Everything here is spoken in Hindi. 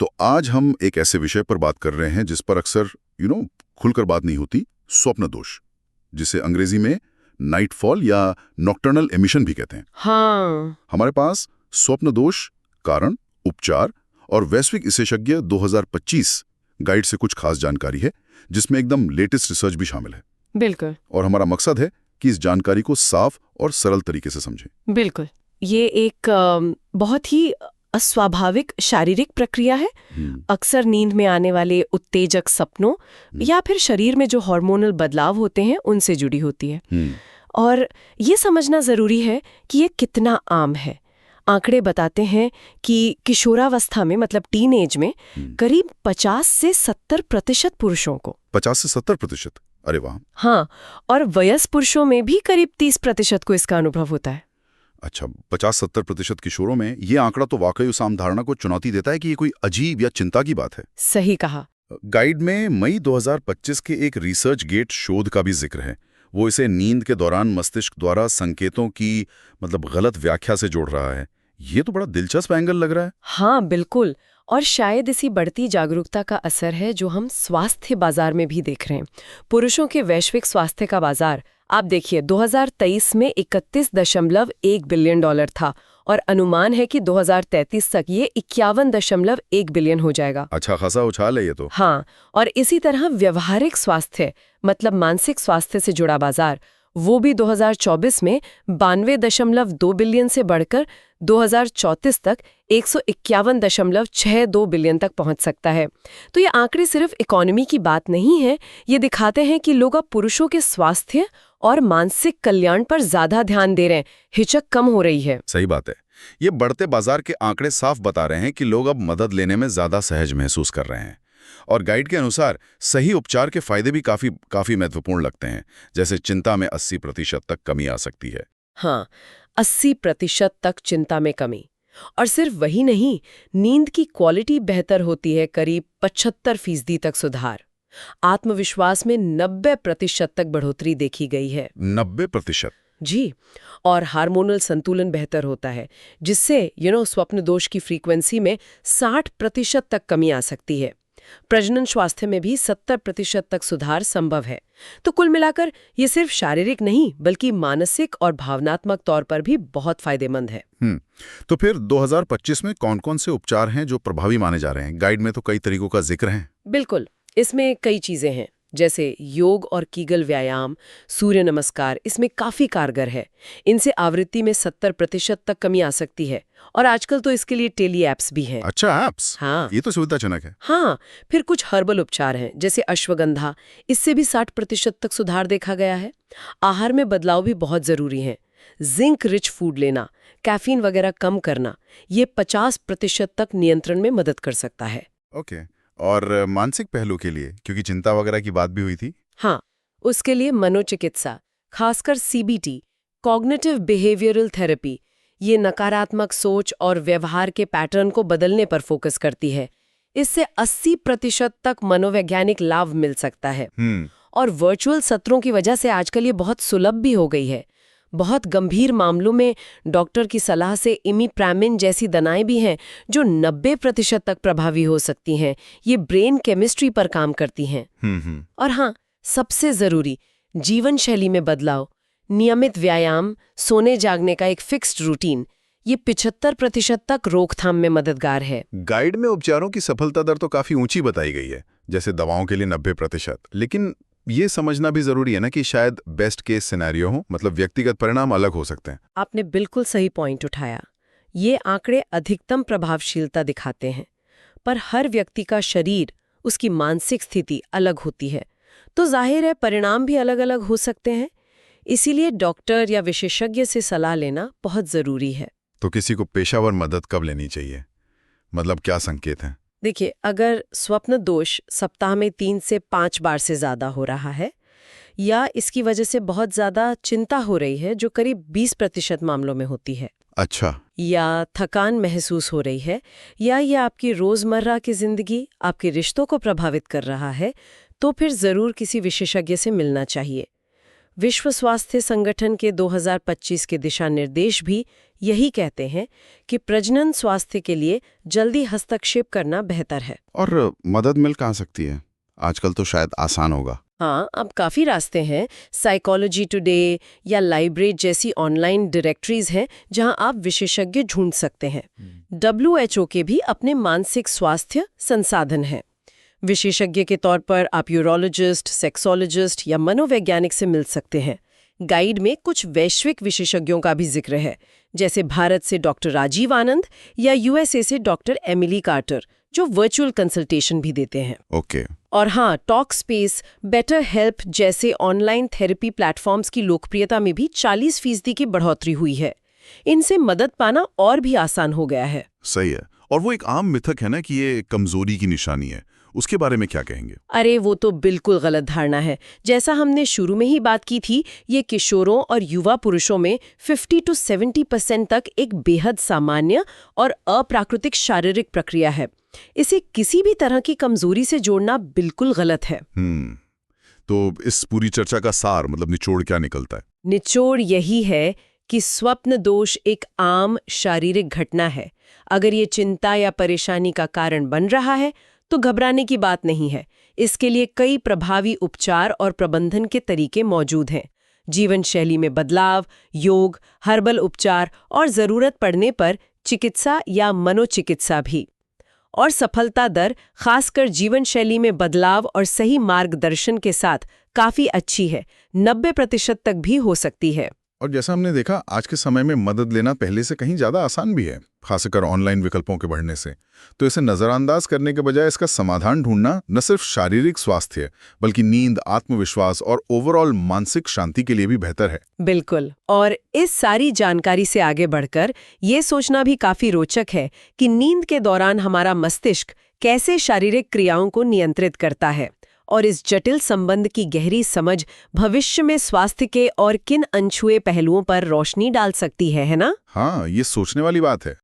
तो आज हम एक ऐसे विषय पर बात कर रहे हैं जिस पर अक्सर खुलकर बात नहीं होती, स्वप्न दोष, जिसे अंग्रेजी में नाइटफॉल या नॉक्टर्नल एमिशन भी कहते हैं। हाँ। हमारे पास स्वप्न दोष, कारण, उपचार और वैश्विक विशेषज्ञ 2025 गाइड से कुछ खास जानकारी है, जिसमें एकदम लेटेस्ट रिसर्च भी शामिल है। बिल्कुल। और हमारा मकसद है कि इस जानकारी को साफ और सरल तरीके से समझें। बिल्कुल। ये एक बहुत ही अस्वाभाविक शारीरिक प्रक्रिया है। अक्सर नींद में आने वाले उत्तेजक सपनों या फिर शरीर में जो हार्मोनल बदलाव होते हैं उनसे जुड़ी होती है। और ये समझना जरूरी है कि ये कितना आम है। आंकड़े बताते हैं कि किशोरावस्था में, मतलब टीन एज में, करीब 50 से 70% पुरुषों को। 50 से 70%? अरे वाह। हाँ, और वयस्क पुरुषों में भी करीब 30% को इसका अनुभव होता है। अच्छा, 50-70% किशोरों में ये आंकड़ा तो वाकई उस आम धारणा को चुनौती देता है कि ये कोई अजीब या चिंता की बात है। सही कहा। गाइड में मई 2025 के एक रिसर्च गेट शोध का भी जिक्र है। वो इसे नींद के दौरान मस्तिष्क द्वारा संकेतों की गलत व्याख्या से जोड़ रहा है। ये तो बड़ा दिलचस्प एंगल लग रहा है। हाँ, बिल्कुल। और शायद इसी बढ़ती जागरूकता का असर है जो हम स्वास्थ्य बाजार में भी देख रहे हैं। पुरुषों के वैश्विक स्वास्थ्य का बाजार, आप देखिए, 2023 में 31.1 बिलियन डॉलर था और अनुमान है कि 2033 तक ये 51.1 बिलियन हो जाएगा। अच्छा खासा उछाल है ये तो। हाँ, और इसी तरह व्यवहारिक स्वास्थ्य, मतलब मानसिक स्वास्थ्य से जुड़ा बाजार, वो भी 2024 में 92.2 बिलियन से बढ़कर 2034 तक 151.62 बिलियन तक पहुंच सकता है। तो ये आंकड़े सिर्फ इकोनॉमी की बात नहीं है, ये दिखाते हैं कि लोग अब पुरुषों के स्वास्थ्य और मानसिक कल्याण पर ज्यादा ध्यान दे रहे हैं, हिचक कम हो रही है। सही बात है। ये बढ़ते बाजार के आंकड़े साफ बता रहे हैं कि लोग अब मदद लेने में ज्यादा सहज महसूस कर रहे हैं। और गाइड के अनुसार सही उपचार के फायदे भी काफी महत्वपूर्ण लगते हैं। जैसे चिंता में 80% तक कमी आ सकती है। हाँ, 80% तक चिंता में कमी। और सिर्फ वही नहीं, नींद की क्वालिटी बेहतर होती है, करीब 75% तक सुधार। आत्मविश्वास में 90% तक बढ़ोतरी देखी गई है। 90%? जी। और हार्मोनल संतुलन बेहतर होता है, जिससे स्वप्न दोष की फ्रीक्वेंसी में 60% तक कमी आ सकती है। प्रजनन स्वास्थ्य में भी 70% तक सुधार संभव है। तो कुल मिलाकर ये सिर्फ शारीरिक नहीं बल्कि मानसिक और भावनात्मक तौर पर भी बहुत फायदेमंद है। तो फिर 2025 में कौन-कौन से उपचार हैं जो प्रभावी माने जा रहे हैं? गाइड में तो कई तरीकों का जिक्र है। बिल्कुल, इसमें कई चीजें हैं, जैसे योग और कीगल व्यायाम, सूर्य नमस्कार इसमें काफी कारगर है। इनसे आवृत्ति में 70% तक कमी आ सकती है। और आजकल तो इसके लिए टेली एप्स भी हैं। अच्छा, एप्स? हाँ, ये तो सुविधाजनक है। हाँ। फिर कुछ हर्बल उपचार हैं, जैसे अश्वगंधा, इससे भी 60% तक सुधार देखा गया है। आहार में बदलाव भी बहुत जरूरी है। जिंक रिच फूड लेना, कैफीन वगैरह कम करना, ये 50% तक नियंत्रण में मदद कर सकता है। ओके। और मानसिक पहलू के लिए, क्योंकि चिंता वगैरह की बात भी हुई थी। हाँ, उसके लिए मनोचिकित्सा, खासकर सीबीटी, कॉग्निटिव बिहेवियरल थेरेपी, ये नकारात्मक सोच और व्यवहार के पैटर्न को बदलने पर फोकस करती है। इससे 80% तक मनोवैज्ञानिक लाभ मिल सकता है। और वर्चुअल सत्रों की वजह से आजकल ये बहुत सुलभ भी हो गई है। बहुत गंभीर मामलों में डॉक्टर की सलाह से इमिप्रामिन जैसी दवाएं भी हैं जो 90% तक प्रभावी हो सकती हैं। ये ब्रेन केमिस्ट्री पर काम करती हैं। और हाँ, सबसे जरूरी, जीवन शैली में बदलाव, नियमित व्यायाम, सोने जागने का एक फिक्स्ड रूटीन, ये 75% तक रोकथाम में मददगार है। गाइड में उपचारों की सफलता दर तो काफी ऊंची बताई गई है, जैसे दवाओं के लिए 90%। लेकिन ये समझना भी जरूरी है ना कि शायद बेस्ट केस सिनेरियो हो, व्यक्तिगत परिणाम अलग हो सकते हैं। आपने बिल्कुल सही पॉइंट उठाया। ये आंकड़े अधिकतम प्रभावशीलता दिखाते हैं, पर हर व्यक्ति का शरीर, उसकी मानसिक स्थिति अलग होती है, तो जाहिर है परिणाम भी अलग अलग हो सकते हैं। इसीलिए डॉक्टर या विशेषज्ञ से सलाह लेना बहुत जरूरी है। तो किसी को पेशेवर मदद कब लेनी चाहिए? क्या संकेत हैं? देखिए, अगर स्वप्न दोष सप्ताह में 3 से 5 बार से ज्यादा हो रहा है, या इसकी वजह से बहुत ज्यादा चिंता हो रही है, जो करीब 20% मामलों में होती है। अच्छा। या थकान महसूस हो रही है, या ये आपकी रोजमर्रा की जिंदगी, आपके रिश्तों को प्रभावित कर रहा है, तो फिर जरूर किसी विशेषज्ञ से मिलना चाहिए। विश्व स्वास्थ्य संगठन के 2025 के दिशा निर्देश भी यही कहते हैं कि प्रजनन स्वास्थ्य के लिए जल्दी हस्तक्षेप करना बेहतर है। और मदद मिल कहाँ सकती है? आजकल तो शायद आसान होगा। हाँ, अब काफ़ी रास्ते हैं। साइकोलॉजी टुडे या लाइब्रेरी जैसी ऑनलाइन डायरेक्टरीज हैं जहां आप विशेषज्ञ ढूंढ सकते हैं। WHO के भी अपने मानसिक स्वास्थ्य संसाधन हैं। विशेषज्ञ के तौर पर आप यूरोलॉजिस्ट, सेक्सोलॉजिस्ट या मनोवैज्ञानिक से मिल सकते हैं। गाइड में कुछ वैश्विक विशेषज्ञों का भी जिक्र है, जैसे भारत से डॉक्टर राजीव आनंद या USA से डॉक्टर एमिली कार्टर, जो वर्चुअल कंसल्टेशन भी देते हैं। ओके। और हाँ, टॉक स्पेस, बेटर हेल्प जैसे ऑनलाइन थेरेपी प्लेटफॉर्म्स की लोकप्रियता में भी 40% की बढ़ोतरी हुई है। इनसे मदद पाना और भी आसान हो गया है। सही है। और वो एक आम मिथक है ना कि ये कमजोरी की निशानी है, उसके बारे में क्या कहेंगे? अरे वो तो बिल्कुल गलत धारणा है। जैसा हमने शुरू में ही बात की थी, ये किशोरों और युवा पुरुषों में 50 to 70% तक एक बेहद सामान्य और अप्राकृतिक शारीरिक प्रक्रिया है। इसे किसी भी तरह की कमजोरी से जोड़ना बिल्कुल गलत है। तो इस पूरी चर्चा का सार मतलब निचोड़ क्या निकलता है? निचोड़ यही है कि स्वप्न दोष एक आम शारीरिक घटना है। अगर ये चिंता या परेशानी का कारण बन रहा है तो घबराने की बात नहीं है। इसके लिए कई प्रभावी उपचार और प्रबंधन के तरीके मौजूद हैं। जीवन शैली में बदलाव, योग, हर्बल उपचार और जरूरत पड़ने पर चिकित्सा या मनोचिकित्सा भी। और सफलता दर खासकर जीवन शैली में बदलाव और सही मार्गदर्शन के साथ काफी अच्छी है, 90% तक भी हो सकती है। और जैसा हमने देखा, आज के समय में मदद लेना पहले से कहीं ज्यादा आसान भी है, खासकर ऑनलाइन विकल्पों के बढ़ने से। तो इसे नजरअंदाज करने के बजाय इसका समाधान ढूंढना न सिर्फ शारीरिक स्वास्थ्य बल्कि नींद, आत्मविश्वास और ओवरऑल मानसिक शांति के लिए भी बेहतर है। बिल्कुल। और इस सारी जानकारी से आगे बढ़कर ये सोचना भी काफी रोचक है कि नींद के दौरान हमारा मस्तिष्क कैसे शारीरिक क्रियाओं को नियंत्रित करता है, और इस जटिल संबंध की गहरी समझ भविष्य में स्वास्थ्य के और किन अनछुए पहलुओं पर रोशनी डाल सकती है ना? हाँ, ये सोचने वाली बात है।